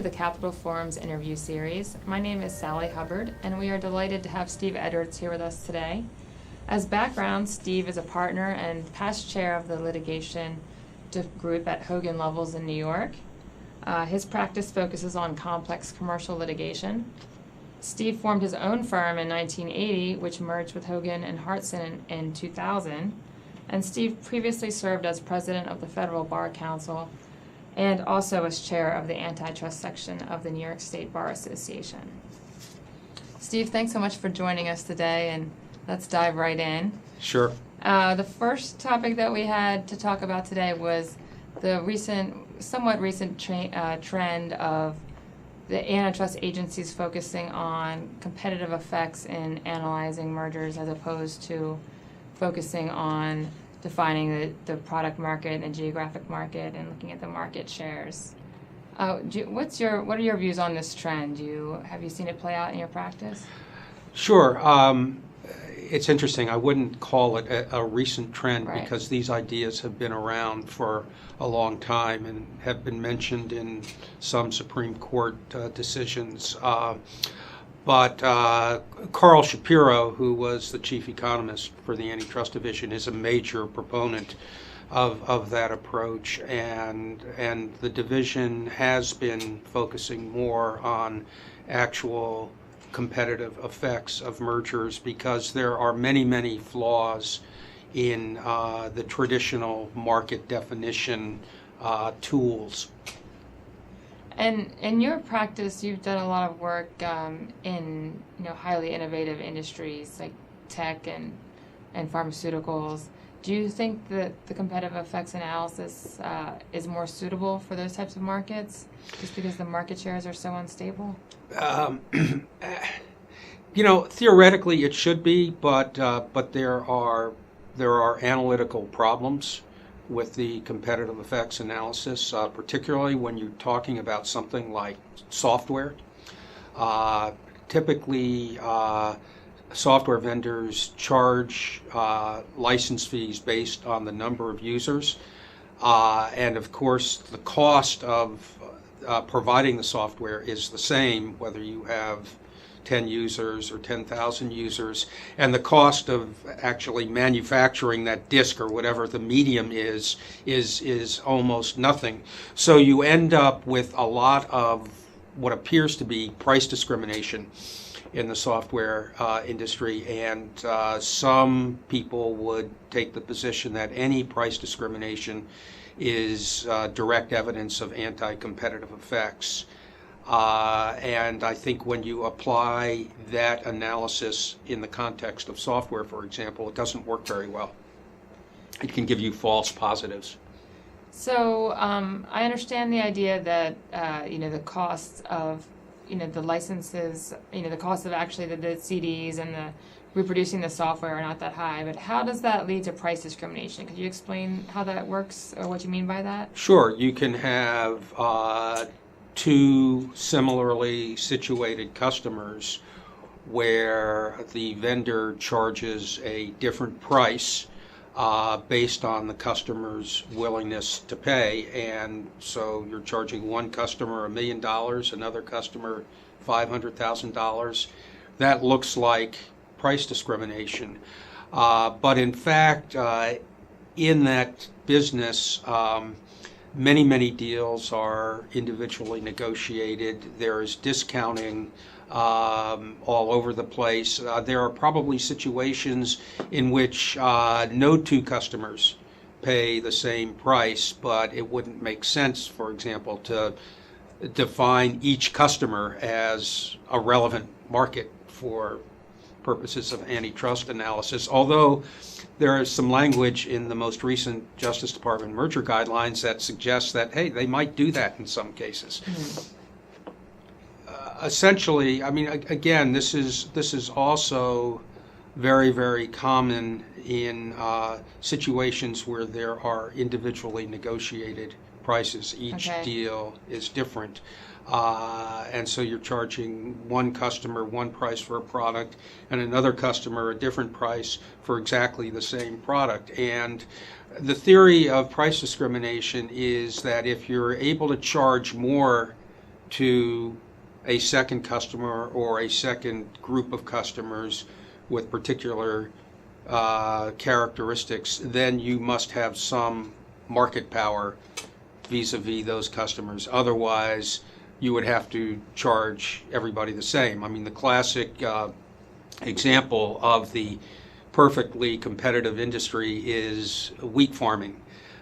to the Capital Forum's interview series. My name is Sally Hubbard, and we are delighted to have Steve Edwards here with us today. As background, Steve is a partner and past chair of the litigation group at Hogan, Lovells in New York. His practice focuses on complex commercial litigation. Steve formed his own firm in 1980, which merged with Hogan and Hartson in 2000. And Steve previously served as president of the Federal Bar Council and also as chair of the antitrust section of the New York State Bar Association. Steve, thanks so much for joining us today, and let's dive right in. Sure. The first topic that we had to talk about today was the somewhat recent trend of the antitrust agencies focusing on competitive effects in analyzing mergers as opposed to focusing on defining the product market and geographic market and looking at the market shares. What are your views on this trend? Have you seen it play out in your practice? Sure. It's interesting. I wouldn't call it a recent trend, right, because these ideas have been around for a long time and have been mentioned in some Supreme Court decisions. But Carl Shapiro, who was the chief economist for the Antitrust Division, is a major proponent of that approach, and the division has been focusing more on actual competitive effects of mergers because there are many, many flaws in the traditional market definition tools. And in your practice, you've done a lot of work in highly innovative industries like tech and pharmaceuticals. Do you think that the competitive effects analysis is more suitable for those types of markets, just because the market shares are so unstable? Theoretically it should be, but there are analytical problems with the competitive effects analysis, particularly when you're talking about something like software. Typically, software vendors charge license fees based on the number of users, and of course the cost of providing the software is the same whether you have 10 users or 10,000 users, and the cost of actually manufacturing that disk or whatever the medium is almost nothing. So you end up with a lot of what appears to be price discrimination in the software industry, and some people would take the position that any price discrimination is direct evidence of anti-competitive effects. And I think when you apply that analysis in the context of software, for example, it doesn't work very well. It can give you false positives. So I understand the idea that the costs of the licenses, the cost of actually the CDs and the reproducing the software are not that high. But how does that lead to price discrimination? Could you explain how that works or what you mean by that? Sure. You can have two similarly situated customers where the vendor charges a different price based on the customer's willingness to pay, and so you're charging one customer $1 million, another customer $500,000. That looks like price discrimination, but in fact in that business many deals are individually negotiated. There is discounting all over the place. There are probably situations in which no two customers pay the same price, but it wouldn't make sense, for example, to define each customer as a relevant market for purposes of antitrust analysis, although there is some language in the most recent Justice Department merger guidelines that suggests that, hey, they might do that in some cases. Essentially, I mean, again, this is also very, very common in situations where there are individually negotiated prices. Each deal is different. And so you're charging one customer one price for a product and another customer a different price for exactly the same product. And the theory of price discrimination is that if you're able to charge more to a second customer or a second group of customers with particular characteristics, then you must have some market power vis-a-vis those customers. Otherwise, you would have to charge everybody the same. I mean, the classic example of the perfectly competitive industry is wheat farming.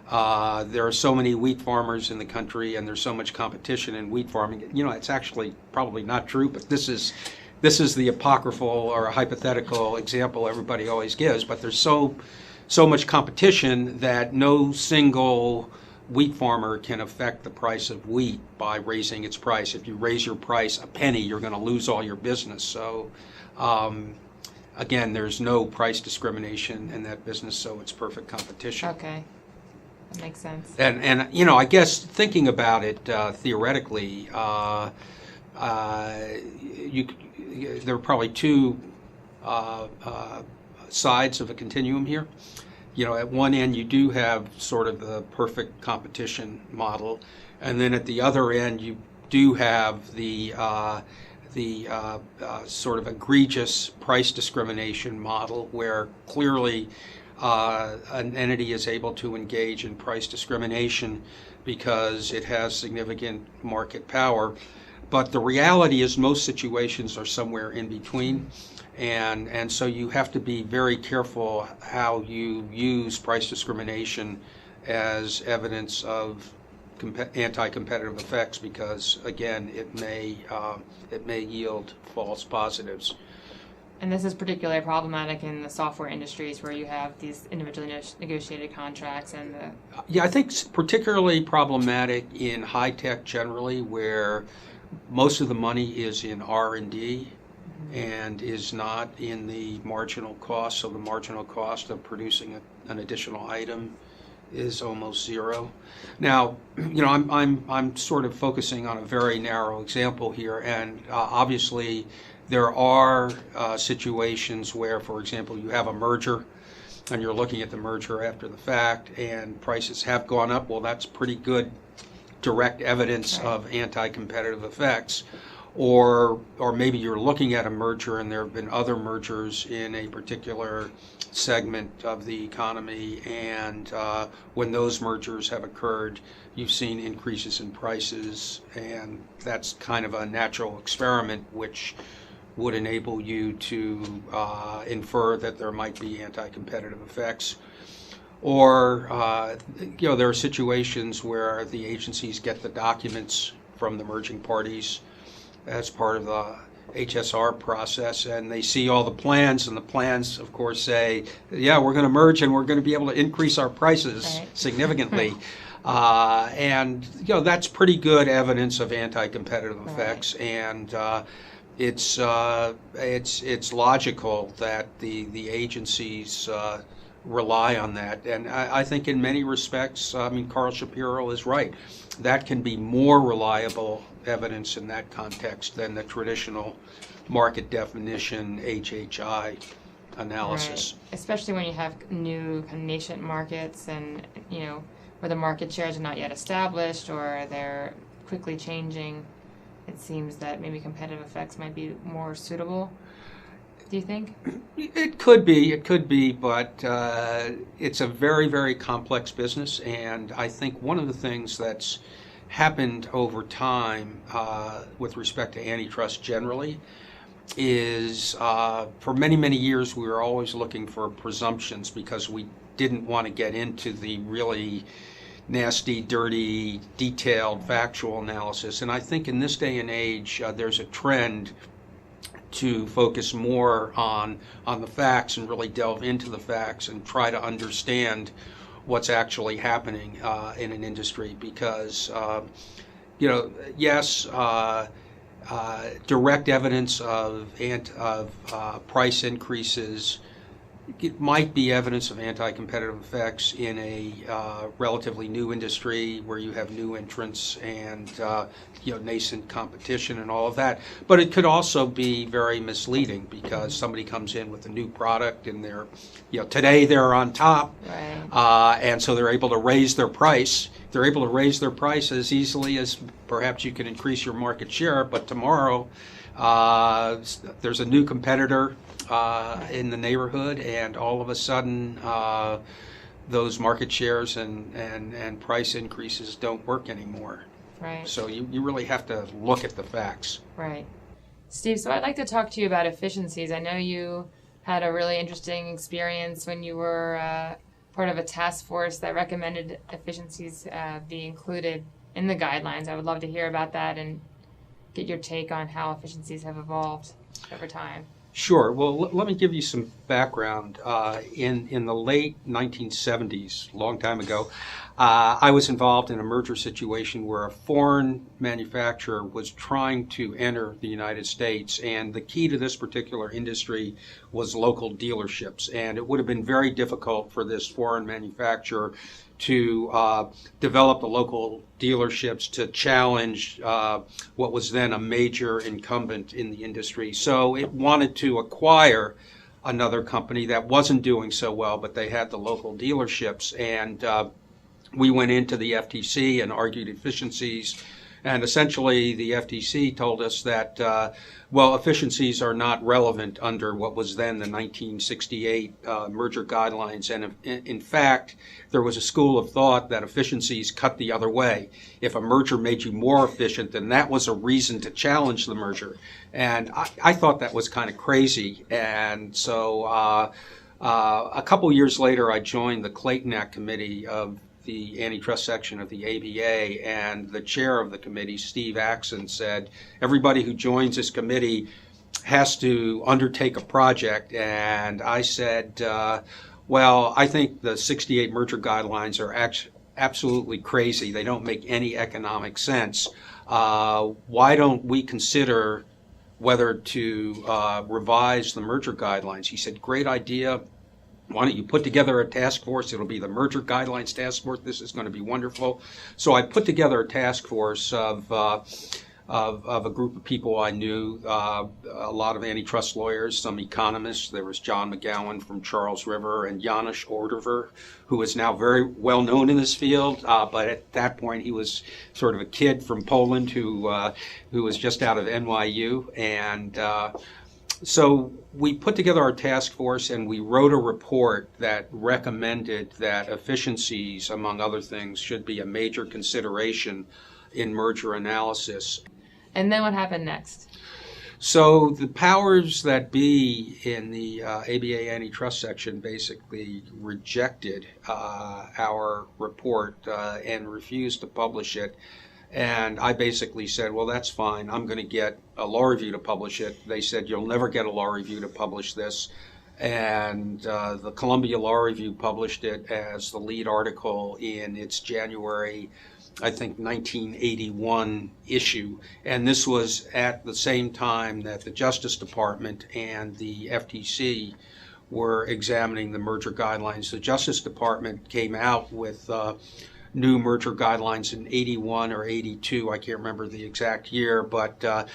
There are so many wheat farmers in the country, and there's so much competition in wheat farming. You know, it's actually probably not true, but this is the apocryphal or a hypothetical example everybody always gives. But there's so much competition that no single wheat farmer can affect the price of wheat by raising its price. If you raise your price a penny, you're going to lose all your business. So again, there's no price discrimination in that business, so it's perfect competition. Okay. That makes sense. And you know, I guess thinking about it theoretically, there are probably two sides of a continuum here. You know, at one end you do have sort of the perfect competition model, and then at the other end you do have the sort of egregious price discrimination model, where clearly an entity is able to engage in price discrimination because it has significant market power. But the reality is most situations are somewhere in between. And so you have to be very careful how you use price discrimination as evidence of anti-competitive effects, because again, it may yield false positives. And this is particularly problematic in the software industries where you have these individually negotiated contracts and the... Yeah, I think it's particularly problematic in high tech generally, where most of the money is in R&D and is not in the marginal cost. So the marginal cost of producing an additional item is almost zero. Now, you know, I'm sort of focusing on a very narrow example here, and obviously there are situations where, for example, you have a merger and you're looking at the merger after the fact and prices have gone up. Well, that's pretty good direct evidence of anti-competitive effects. Or maybe you're looking at a merger and there have been other mergers in a particular segment of the economy, and when those mergers have occurred, you've seen increases in prices, and that's kind of a natural experiment which would enable you to infer that there might be anti-competitive effects. Or you know, there are situations where the agencies get the documents from the merging parties as part of the HSR process, and they see all the plans, and the plans, of course, say, yeah, we're going to merge and we're going to be able to increase our prices significantly. And you know, that's pretty good evidence of anti-competitive effects, and it's logical that the agencies rely on that. And I think in many respects, I mean, Carl Shapiro is right. That can be more reliable evidence in that context than the traditional market definition HHI analysis. Right. Especially when you have new nascent markets, and you know, where the market shares are not yet established or they're quickly changing. It seems that maybe competitive effects might be more suitable. Do you think? It could be, but it's a very, very complex business, and I think one of the things that's happened over time with respect to antitrust generally is for many, many years we were always looking for presumptions because we didn't want to get into the really nasty, dirty, detailed, factual analysis. And I think in this day and age there's a trend to focus more on the facts and really delve into the facts and try to understand what's actually happening in an industry, because you know, yes, direct evidence of price increases it might be evidence of anti-competitive effects in a relatively new industry where you have new entrants and nascent competition and all of that. But it could also be very misleading because somebody comes in with a new product and today they're on top, right. and so they're able to raise their price. They're able to raise their price as easily as perhaps you can increase your market share, but tomorrow there's a new competitor in the neighborhood, and all of a sudden those market shares and price increases don't work anymore. Right. So you really have to look at the facts. Right. Steve, so I'd like to talk to you about efficiencies. I know you had a really interesting experience when you were part of a task force that recommended efficiencies be included in the guidelines. I would love to hear about that and get your take on how efficiencies have evolved over time. Sure. Well, let me give you some background. In the late 1970s, a long time ago, I was involved in a merger situation where a foreign manufacturer was trying to enter the United States, and the key to this particular industry was local dealerships. And it would have been very difficult for this foreign manufacturer to develop the local dealerships to challenge what was then a major incumbent in the industry. So it wanted to acquire another company that wasn't doing so well, but they had the local dealerships. And we went into the FTC and argued efficiencies. And essentially, the FTC told us that, efficiencies are not relevant under what was then the 1968 merger guidelines. And in fact, there was a school of thought that efficiencies cut the other way. If a merger made you more efficient, then that was a reason to challenge the merger. And I thought that was kind of crazy. And so a couple years later, I joined the Clayton Act Committee of the antitrust section of the ABA, and the chair of the committee, Steve Axon, said everybody who joins this committee has to undertake a project. And I said, I think the 68 merger guidelines are absolutely crazy. They don't make any economic sense. Why don't we consider whether to revise the merger guidelines? He said, great idea. Why don't you put together a task force? It'll be the Merger Guidelines Task Force. This is going to be wonderful. So I put together a task force of a group of people I knew, a lot of antitrust lawyers, some economists. There was John McGowan from Charles River and Janusz Ordover, who is now very well known in this field. But at that point, he was sort of a kid from Poland who was just out of NYU. And so we put together our task force and we wrote a report that recommended that efficiencies, among other things, should be a major consideration in merger analysis. And then what happened next? So the powers that be in the ABA antitrust section basically rejected our report and refused to publish it. And I basically said, well, that's fine. I'm going to get a law review to publish it. They said, you'll never get a law review to publish this. And the Columbia Law Review published it as the lead article in its January, I think, 1981 issue. And this was at the same time that the Justice Department and the FTC were examining the merger guidelines. The Justice Department came out with new merger guidelines in 81 or 82, I can't remember the exact year, but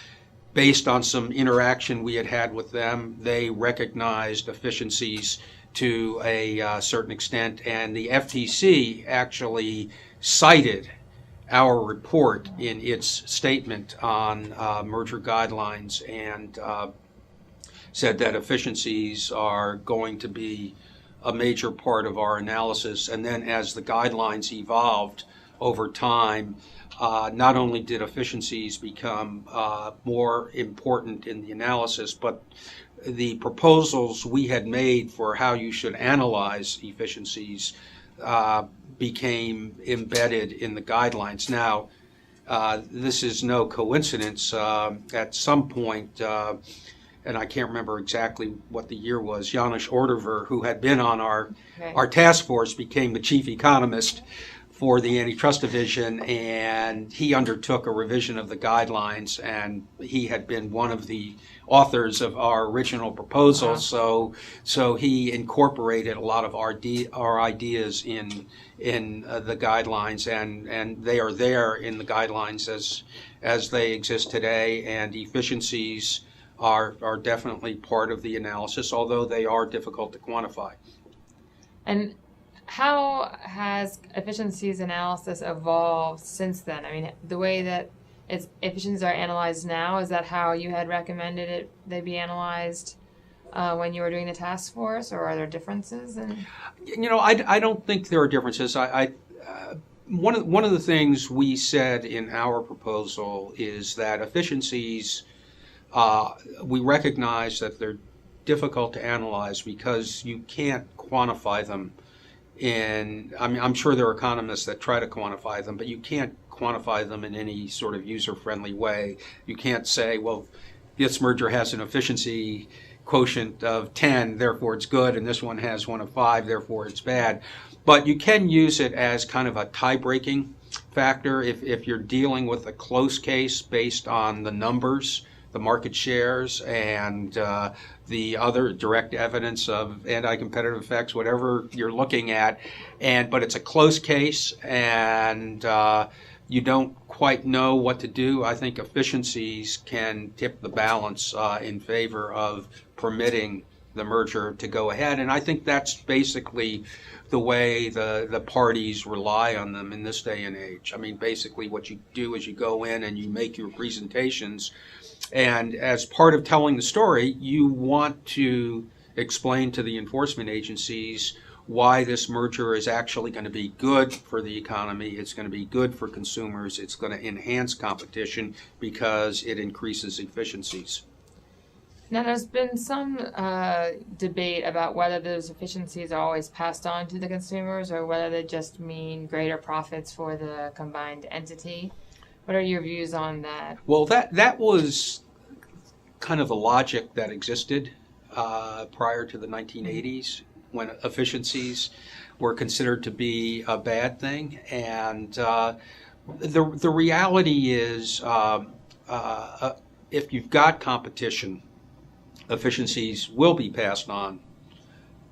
based on some interaction we had with them, they recognized efficiencies to a certain extent, and the FTC actually cited our report in its statement on merger guidelines and said that efficiencies are going to be a major part of our analysis. And then as the guidelines evolved over time, not only did efficiencies become more important in the analysis, but the proposals we had made for how you should analyze efficiencies became embedded in the guidelines. Now, this is no coincidence. At some point, and I can't remember exactly what the year was, Janusz Ordover, who had been on our task force, became the chief economist for the Antitrust Division, and he undertook a revision of the guidelines, and he had been one of the authors of our original proposal. Wow. So he incorporated a lot of our ideas in the guidelines, and they are there in the guidelines as they exist today. And efficiencies are definitely part of the analysis, although they are difficult to quantify. And how has efficiencies analysis evolved since then? I mean, the way that efficiencies are analyzed now, is that how you had recommended they be analyzed when you were doing the task force, or are there differences? I don't think there are differences. One of the things we said in our proposal is that efficiencies, we recognize that they're difficult to analyze because you can't quantify them. I'm sure there are economists that try to quantify them, but you can't quantify them in any sort of user-friendly way. You can't say, well, this merger has an efficiency quotient of 10, therefore it's good, and this one has one of 5, therefore it's bad. But you can use it as kind of a tie-breaking factor if you're dealing with a close case based on the numbers, the market shares, and the other direct evidence of anti-competitive effects, whatever you're looking at. But it's a close case, and you don't quite know what to do. I think efficiencies can tip the balance in favor of permitting the merger to go ahead. And I think that's basically the way the parties rely on them in this day and age. I mean, basically what you do is you go in and you make your presentations, and as part of telling the story, you want to explain to the enforcement agencies why this merger is actually going to be good for the economy, it's going to be good for consumers, it's going to enhance competition because it increases efficiencies. Now, there's been some debate about whether those efficiencies are always passed on to the consumers or whether they just mean greater profits for the combined entity. What are your views on that? Well, that was kind of the logic that existed prior to the 1980s, when efficiencies were considered to be a bad thing. And the reality is, if you've got competition, efficiencies will be passed on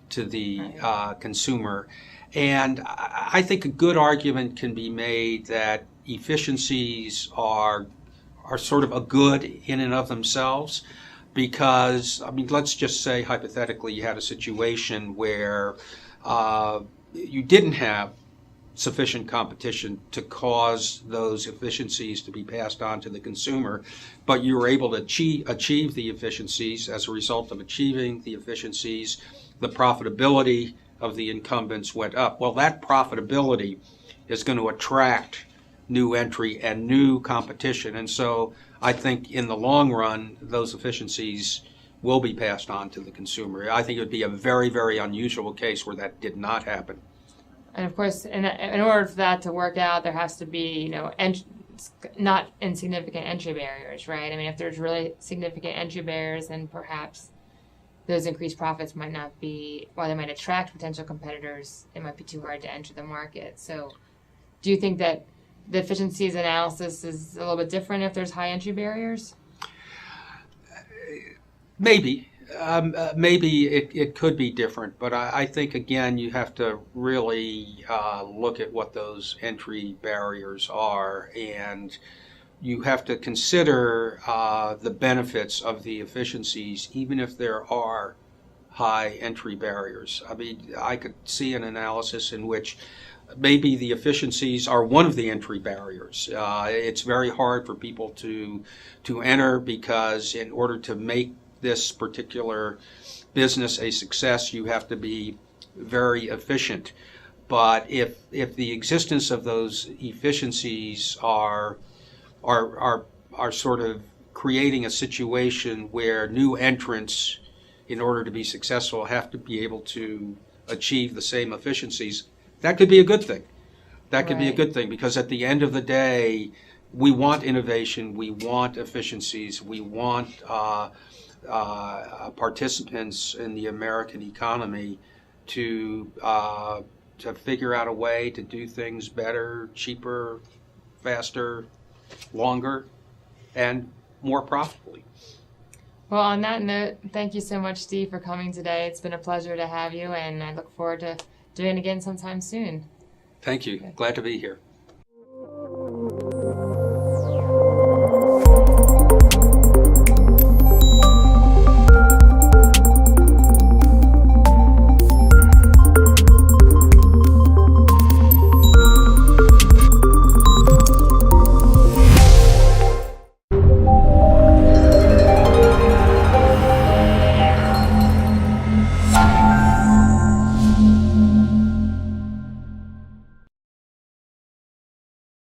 to the consumer. And I think a good argument can be made that efficiencies are sort of a good in and of themselves, because, I mean, let's just say hypothetically you had a situation where you didn't have sufficient competition to cause those efficiencies to be passed on to the consumer, but you were able to achieve the efficiencies. As a result of achieving the efficiencies, the profitability of the incumbents went up. Well, that profitability is going to attract new entry and new competition, and so I think in the long run, those efficiencies will be passed on to the consumer. I think it would be a very, very unusual case where that did not happen. And of course, in order for that to work out, there has to be, not insignificant entry barriers, right? I mean, if there's really significant entry barriers, then perhaps those increased profits might not be, while they might attract potential competitors, it might be too hard to enter the market. So do you think that the efficiencies analysis is a little bit different if there's high entry barriers? Maybe. Maybe it could be different, but I think, again, you have to really look at what those entry barriers are, and you have to consider the benefits of the efficiencies, even if there are high entry barriers. I mean, I could see an analysis in which maybe the efficiencies are one of the entry barriers. It's very hard for people to enter, because in order to make this particular business a success, you have to be very efficient. But if the existence of those efficiencies are sort of creating a situation where new entrants, in order to be successful, have to be able to achieve the same efficiencies, that could be a good thing. That could be a good thing, because at the end of the day, we want innovation, we want efficiencies, we want participants in the American economy to to figure out a way to do things better, cheaper, faster, longer, and more profitably. Well, on that note, thank you so much, Steve, for coming today. It's been a pleasure to have you, and I look forward to doing it again sometime soon. Thank you. Glad to be here.